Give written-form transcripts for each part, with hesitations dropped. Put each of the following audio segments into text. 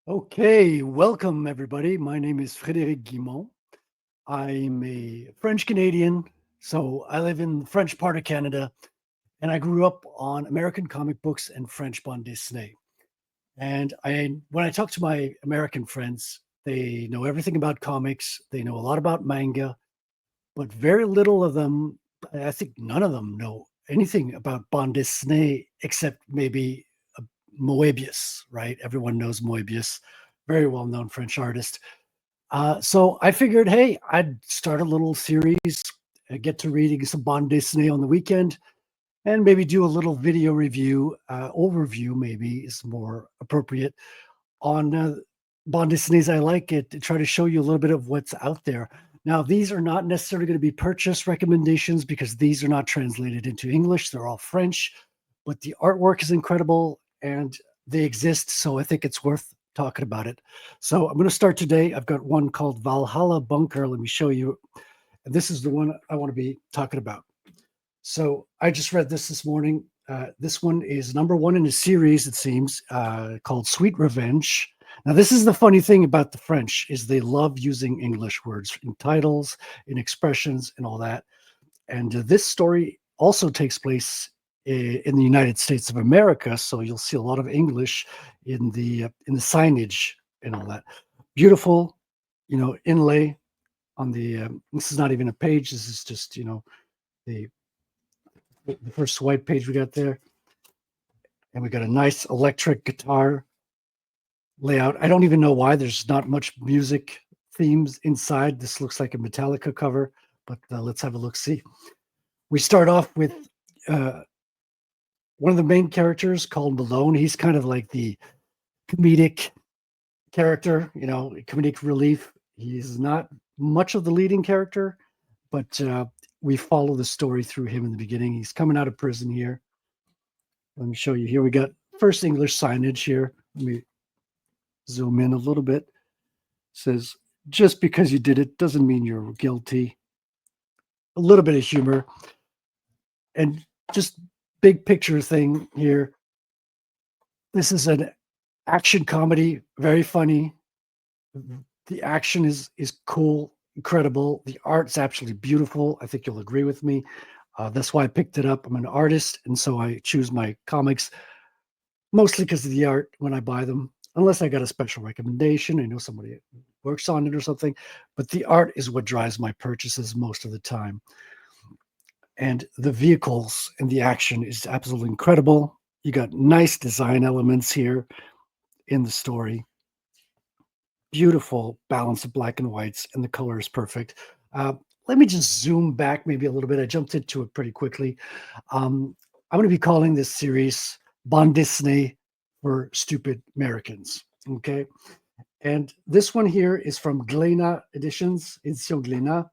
Okay, welcome everybody. My name is Frédéric Guimont. I'm a French Canadian, so I live in the French part of Canada, and I grew up on American comic books and French Bandes Déssinées. When I talk to my American friends, they know everything about comics. They know a lot about manga, but very little of them, I think none of them know anything about bande dessinée except maybe uh, Moebius, right? Everyone knows Moebius, very well known French artist. So I figured, hey, I'd start a little series, get to reading some bande dessinée on the weekend, and maybe do a little video review, overview, maybe is more appropriate on bande dessinées I like it to try to show you a little bit of what's out there. Now, these are not necessarily going to be purchase recommendations because these are not translated into English. They're all French, but the artwork is incredible and they exist. So I think it's worth talking about it. So I'm going to start today. I've got one called Valhalla Bunker. Let me show you. And this is the one I want to be talking about. So I just read this morning. This one is number one in a series, it seems, called Sweet Revenge. Now, this is the funny thing about the French is they love using English words in titles, in expressions, and all that. And this story also takes place in the United States of America, so you'll see a lot of English in the signage and all that. Beautiful, inlay on the. This is not even a page. This is just the the first white page we got there. And we got a nice electric guitar layout. I don't even know why there's not much music themes inside. This looks like a Metallica cover, but let's have a look see. We start off with uh, one of the main characters called Malone. He's kind of like the comedic character, comedic relief. He's not much of the leading character, but we follow the story through him in the beginning. He's coming out of prison here. Let me show you here. We got first English signage here. Let me zoom in a little bit. It says, just because you did it doesn't mean you're guilty. A little bit of humor. And just big picture thing here. This is an action comedy, very funny. The action is cool, incredible. The art's absolutely beautiful. I think you'll agree with me. That's why I picked it up. I'm an artist, and so I choose my comics mostly because of the art when I buy them, unless I got a special recommendation. I know somebody works on it or something, but the art is what drives my purchases most of the time. And the vehicles and the action is absolutely incredible. You got nice design elements here in the story. Beautiful balance of black and whites, and the color is perfect. Let me just zoom back maybe a little bit. I jumped into it pretty quickly. I'm going to be calling this series Bande Dessinée for Stupid Americans. Okay. And this one here is from Glénat Editions, Éditions Glénat,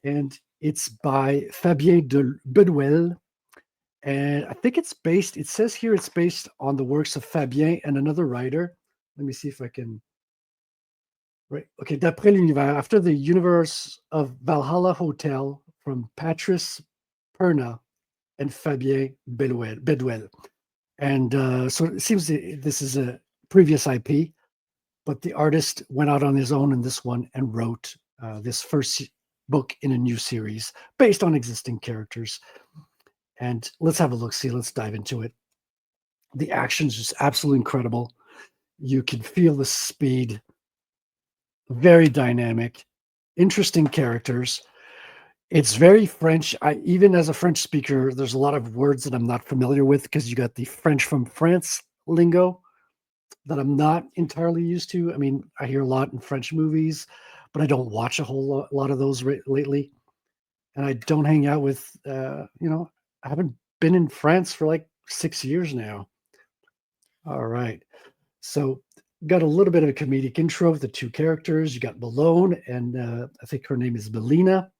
and it's by Fabien Bedouel. And I think it says here it's based on the works of Fabien and another writer. Let me see if I can. Right. Okay. D'après l'univers, after the universe of Valhalla Hotel from Patrice Perna and Fabien Bedouel. And so it seems this is a previous IP, but the artist went out on his own in this one and wrote this first book in a new series based on existing characters. And let's have a look. See, let's dive into it. The action is just absolutely incredible. You can feel the speed. Very dynamic, interesting characters. It's very French. Even as a French speaker, there's a lot of words that I'm not familiar with because you got the French from France lingo that I'm not entirely used to. I mean, I hear a lot in French movies, but I don't watch a whole lot of those lately. And I don't hang out with, I haven't been in France for like 6 years now. All right. So got a little bit of a comedic intro of the two characters. You got Malone, and I think her name is Melina.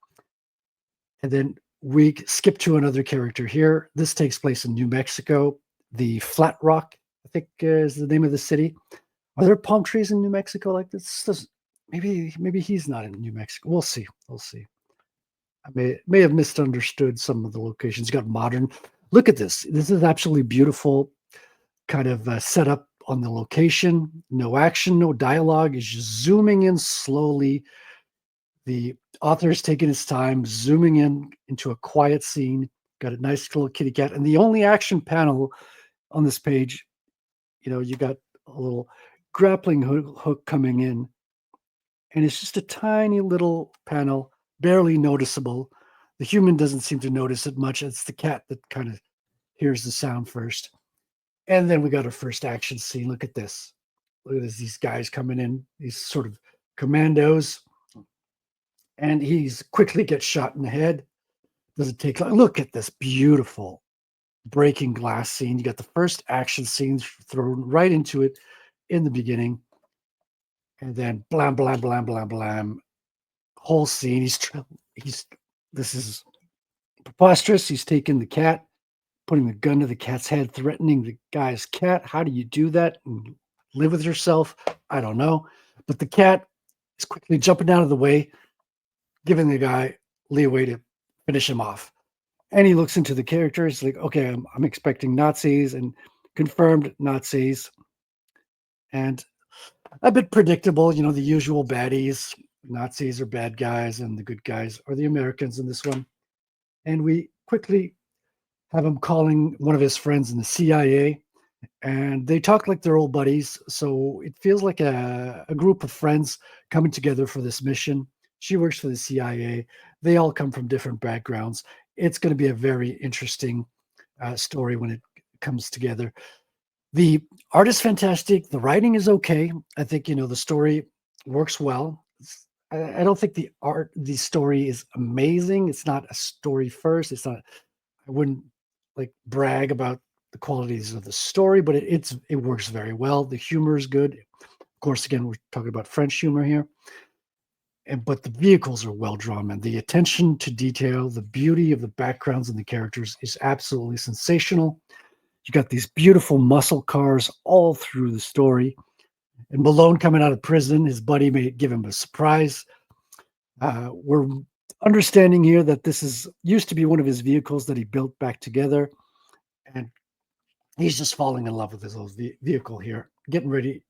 And then we skip to another character here. This takes place in New Mexico. The Flat Rock, I think, is the name of the city. Are there palm trees in New Mexico like this? Maybe he's not in New Mexico. We'll see. We'll see. I may have misunderstood some of the locations. You got modern. Look at this. This is absolutely beautiful. Kind of set up on the location, no action, no dialogue. It's just zooming in slowly. The author is taking his time, zooming in into a quiet scene. Got a nice little kitty cat. And the only action panel on this page, you got a little grappling hook coming in. And it's just a tiny little panel, barely noticeable. The human doesn't seem to notice it much. It's the cat that kind of hears the sound first. And then we got our first action scene. Look at this. Look at this. These guys coming in, these sort of commandos. And he's quickly gets shot in the head. Does it take long? Look at this beautiful breaking glass scene. You got the first action scenes thrown right into it in the beginning. And then blam, blam, blam, blam, blam. Whole scene. This is preposterous. He's taking the cat, putting the gun to the cat's head, threatening the guy's cat. How do you do that and live with yourself? I don't know. But the cat is quickly jumping out of the way, giving the guy leeway to finish him off. And he looks into the characters like, okay, I'm expecting Nazis and confirmed Nazis. And a bit predictable, the usual baddies. Nazis are bad guys and the good guys are the Americans in this one. And we quickly have him calling one of his friends in the CIA, and they talk like they're old buddies. So it feels like a group of friends coming together for this mission. She works for the CIA. They all come from different backgrounds. It's going to be a very interesting story when it comes together. The art is fantastic. The writing is okay. I think, the story works well. I don't think the story is amazing. It's not a story first. I wouldn't brag about the qualities of the story, but it works very well. The humor is good. Of course, again, we're talking about French humor here. But the vehicles are well drawn, and the attention to detail, the beauty of the backgrounds and the characters is absolutely sensational. You got these beautiful muscle cars all through the story. And Malone coming out of prison, his buddy may give him a surprise. We're understanding here that this used to be one of his vehicles that he built back together. And he's just falling in love with his old vehicle here, getting ready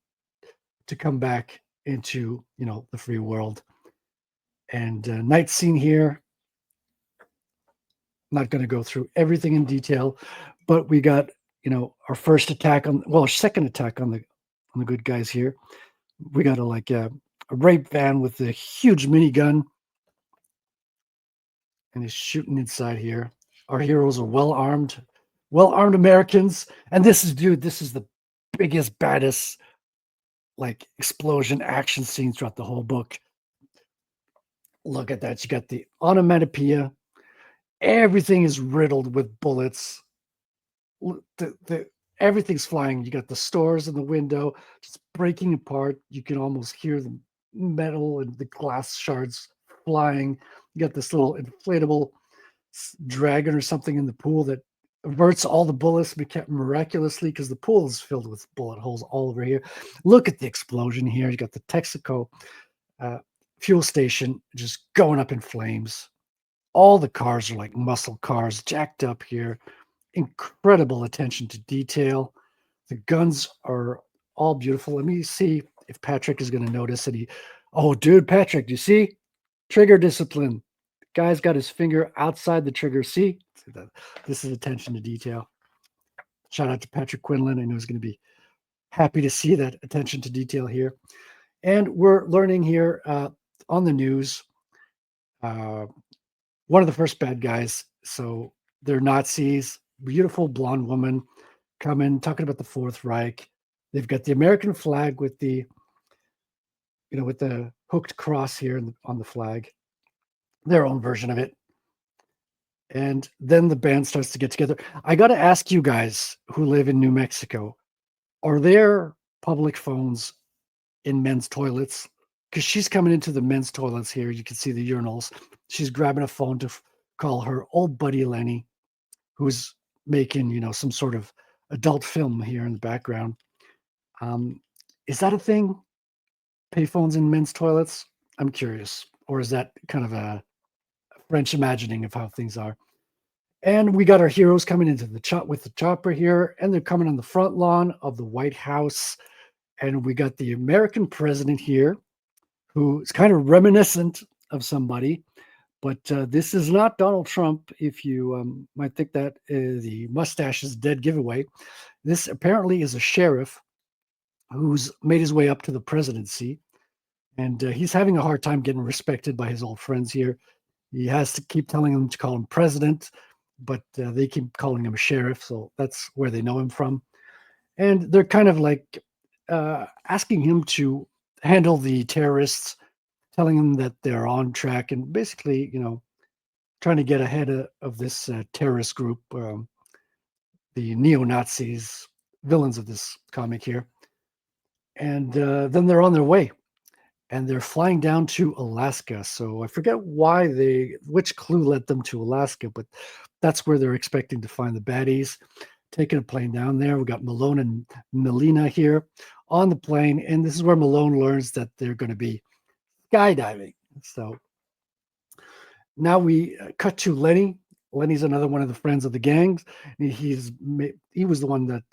to come back into, the free world. And night scene here. Not going to go through everything in detail, but we got, our first attack our second attack on the good guys here. We got a rape van with a huge minigun, and he's shooting inside here. Our heroes are well-armed Americans. And this is the biggest, baddest, explosion action scenes throughout the whole book. Look at that. You got the onomatopoeia. Everything is riddled with bullets. Everything's flying. You got the stores in the window just breaking apart. You can almost hear the metal and the glass shards flying. You got this little inflatable dragon or something in the pool that averts all the bullets miraculously, because the pool is filled with bullet holes all over here. Look at the explosion here. You got the Texaco fuel station just going up in flames. All the cars are like muscle cars, jacked up here. Incredible attention to detail. The guns are all beautiful. Let me see if Patrick is going to notice that oh, dude, Patrick, do you see? Trigger discipline. The guy's got his finger outside the trigger. See? This is attention to detail. Shout out to Patrick Quinlan. I know he's going to be happy to see that attention to detail here. And we're learning here on the news, one of the first bad guys. So they're Nazis. Beautiful blonde woman coming, talking about the Fourth Reich. They've got the American flag with the, with the hooked cross here on the flag, their own version of it. And then the band starts to get together. I got to ask you guys who live in New Mexico, are there public phones in men's toilets? Because she's coming into the men's toilets here. You can see the urinals. She's grabbing a phone to call her old buddy Lenny, who's making, some sort of adult film here in the background. Is that a thing? Payphones in men's toilets? I'm curious. Or is that kind of a French imagining of how things are? And we got our heroes coming into the with the chopper here, and they're coming on the front lawn of the White House. And we got the American president here, who is kind of reminiscent of somebody. But this is not Donald Trump, if you might think that the mustache is dead giveaway. This apparently is a sheriff who's made his way up to the presidency. And he's having a hard time getting respected by his old friends here. He has to keep telling them to call him president, but they keep calling him a sheriff. So that's where they know him from. And they're kind of like asking him to handle the terrorists, telling them that they're on track and basically, trying to get ahead of this terrorist group, the neo-Nazis, villains of this comic here. And then they're on their way, and they're flying down to Alaska. So I forget which clue led them to Alaska, but that's where they're expecting to find the baddies. Taking a plane down there. We got Malone and Melina here on the plane, and this is where Malone learns that they're going to be skydiving. So now we cut to Lenny. Lenny's another one of the friends of the gangs. He was the one that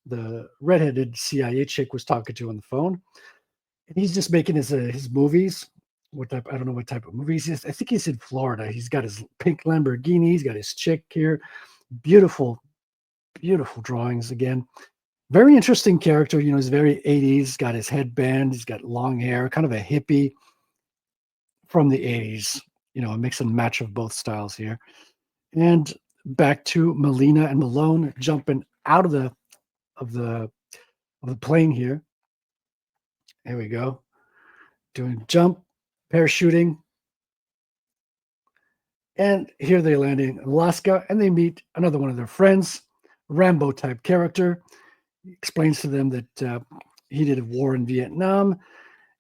the redheaded CIA chick was talking to on the phone. And he's just making his movies. What type? I don't know what type of movies he is. I think he's in Florida. He's got his pink Lamborghini. He's got his chick here. Beautiful, beautiful drawings again. Very interesting character. He's very 80s. Got his headband. He's got long hair. Kind of a hippie from the 80s. A mix and match of both styles here. And back to Melina and Malone jumping out of the plane here. Here we go. Doing jump, parachuting. And here they land in Alaska, and they meet another one of their friends, Rambo type character. He explains to them that he did a war in Vietnam,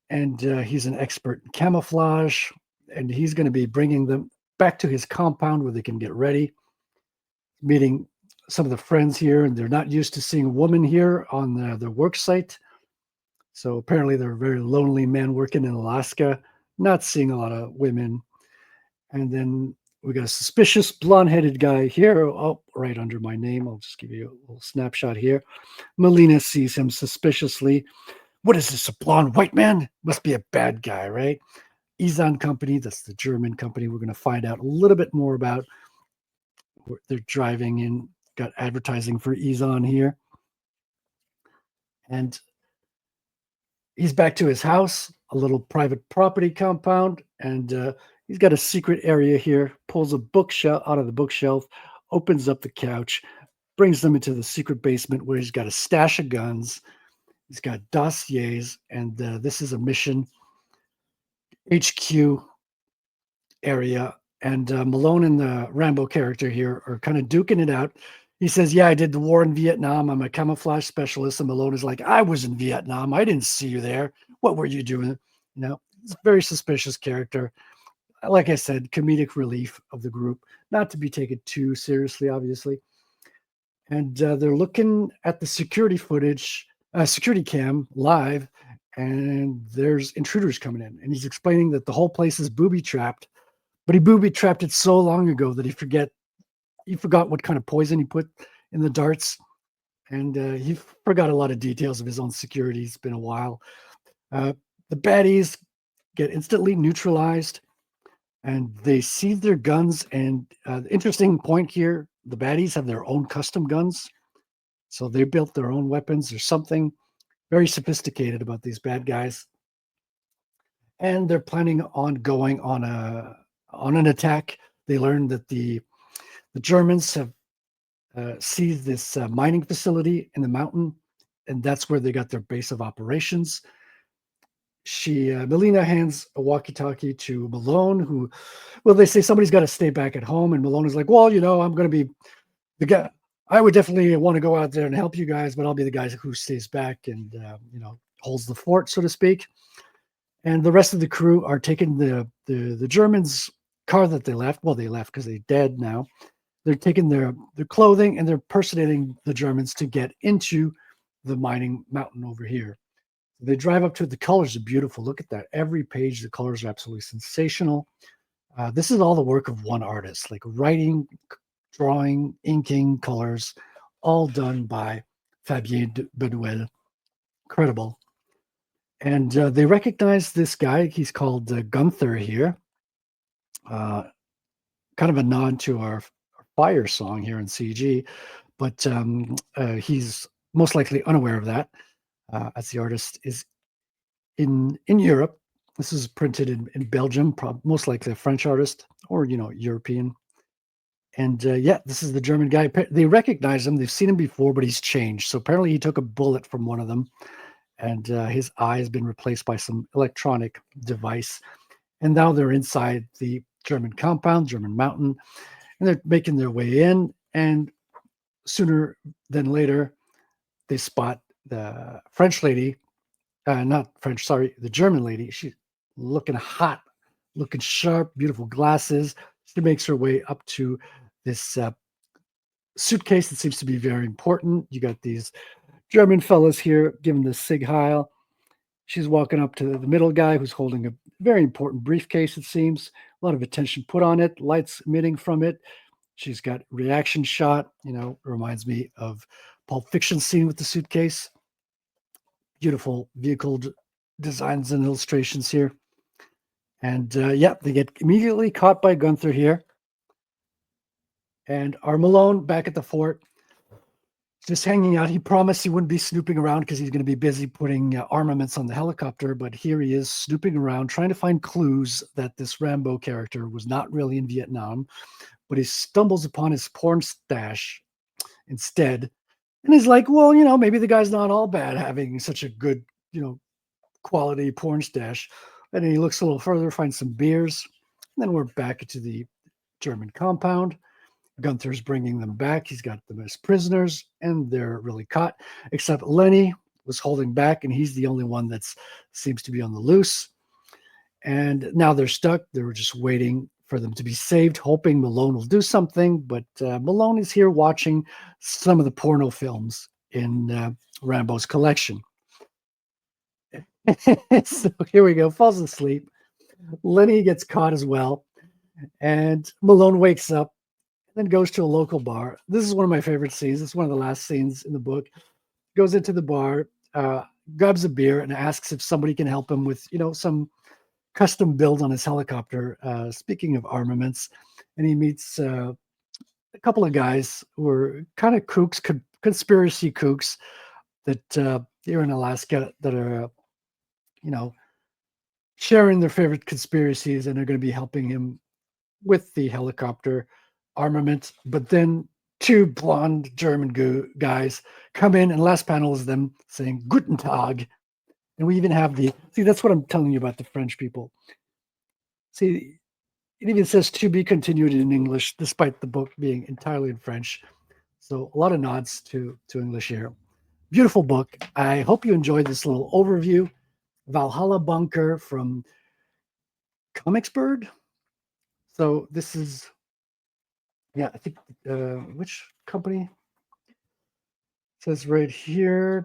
and he's an expert in camouflage, and he's going to be bringing them back to his compound where they can get ready. Meeting some of the friends here, and they're not used to seeing a woman here on their work site. So apparently they're very lonely men working in Alaska, not seeing a lot of women. And then we got a suspicious blonde-headed guy here. Oh, right under my name. I'll just give you a little snapshot here. Melina sees him suspiciously. What is this, a blonde white man? Must be a bad guy, right? Izan Company, that's the German company. We're going to find out a little bit more about. They're driving in, got advertising for Izan here. And he's back to his house, a little private property compound, and he's got a secret area here, pulls a bookshelf out of the bookshelf, opens up the couch, brings them into the secret basement where he's got a stash of guns. He's got dossiers, and this is a mission HQ area. And Malone and the Rambo character here are kind of duking it out. He says, yeah, I did the war in Vietnam. I'm a camouflage specialist. And Malone is like, I was in Vietnam. I didn't see you there. What were you doing? It's a very suspicious character. Like I said, comedic relief of the group, not to be taken too seriously, obviously. And they're looking at the security footage, security cam live, and there's intruders coming in. And he's explaining that the whole place is booby-trapped, but he booby-trapped it so long ago that he forgot what kind of poison he put in the darts, and he forgot a lot of details of his own security. It's been a while. The baddies get instantly neutralized, and they seize their guns. And the interesting point here, the baddies have their own custom guns, so they built their own weapons. There's something very sophisticated about these bad guys, and they're planning on going on an attack. They learned that the Germans have seized this mining facility in the mountain, and that's where they got their base of operations. Melina hands a walkie-talkie to Malone, they say somebody's got to stay back at home, and Malone is like, well, I'm going to be the guy. I would definitely want to go out there and help you guys, but I'll be the guy who stays back and holds the fort, so to speak. And the rest of the crew are taking the Germans' car that they left. Well, they left because they're dead now. They're taking their clothing and they're impersonating the Germans to get into the mining mountain over here. They drive up to it. The colors are beautiful. Look at that. Every page, the colors are absolutely sensational. This is all the work of one artist, like writing, drawing, inking, colors, all done by Fabien Bedouel. Incredible. And they recognize this guy. He's called Gunther here. Uh, Kind of a nod to our fire song here in CG, but he's most likely unaware of that, as the artist is in Europe. This is printed in Belgium, most likely a French artist or European. And yeah, this is the German guy. They recognize him. They've seen him before, but he's changed. So apparently, he took a bullet from one of them, and his eye has been replaced by some electronic device. And now they're inside the German compound, German mountain, and they're making their way in. And sooner than later, they spot the French lady, not French, sorry, the German lady. She's looking hot, looking sharp, beautiful glasses. She makes her way up to this suitcase that seems to be very important. You got these German fellas here giving the Sig Heil. She's walking up to the middle guy who's holding a very important briefcase, it seems. A lot of attention put on it, lights emitting from it. She's got reaction shot, reminds me of Pulp Fiction scene with the suitcase. Beautiful vehicle designs and illustrations here. And yeah, they get immediately caught by Gunther here. And our Malone back at the fort, just hanging out. He promised he wouldn't be snooping around because he's going to be busy putting armaments on the helicopter. But here he is snooping around, trying to find clues that this Rambo character was not really in Vietnam. But he stumbles upon his porn stash instead. And he's like, well, maybe the guy's not all bad having such a good, quality porn stash. And then he looks a little further, finds some beers. And then we're back into the German compound. Gunther's bringing them back. He's got them as prisoners, and they're really caught, except Lenny was holding back, and he's the only one that seems to be on the loose. And now they're stuck. They were just waiting for them to be saved, hoping Malone will do something. But Malone is here watching some of the porno films in Rambo's collection. So here we go. Falls asleep. Lenny gets caught as well. And Malone wakes up, then goes to a local bar. This is one of my favorite scenes. It's one of the last scenes in the book. Goes into the bar, grabs a beer, and asks if somebody can help him with, some custom build on his helicopter. Speaking of armaments, and he meets a couple of guys who are kind of kooks, conspiracy kooks that here in Alaska that are, sharing their favorite conspiracies, and are going to be helping him with the helicopter armament. But then two blonde German guys come in, and last panel is them saying Guten Tag. And we even have that's what I'm telling you about the French people. See, it even says to be continued in English, despite the book being entirely in French. So a lot of nods to English here. Beautiful book. I hope you enjoyed this little overview. Valhalla Bunker from Comicsbird. So this is, I think, which company? It says right here,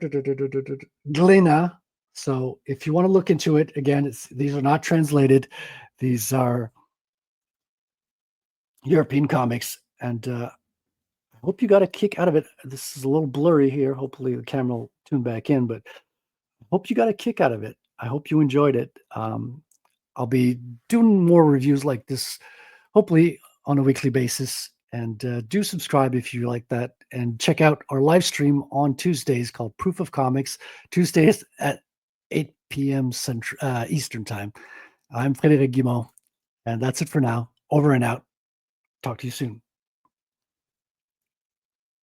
Glénat. So if you want to look into it, again, these are not translated. These are European comics, and I hope you got a kick out of it. This is a little blurry here. Hopefully the camera will tune back in, but I hope you got a kick out of it. I hope you enjoyed it. I'll be doing more reviews like this, hopefully on a weekly basis. And do subscribe if you like that. And check out our live stream on Tuesdays called Proof of Comics, Tuesdays at 8 p.m. Eastern Time. I'm Frédéric Guimont, and that's it for now. Over and out. Talk to you soon.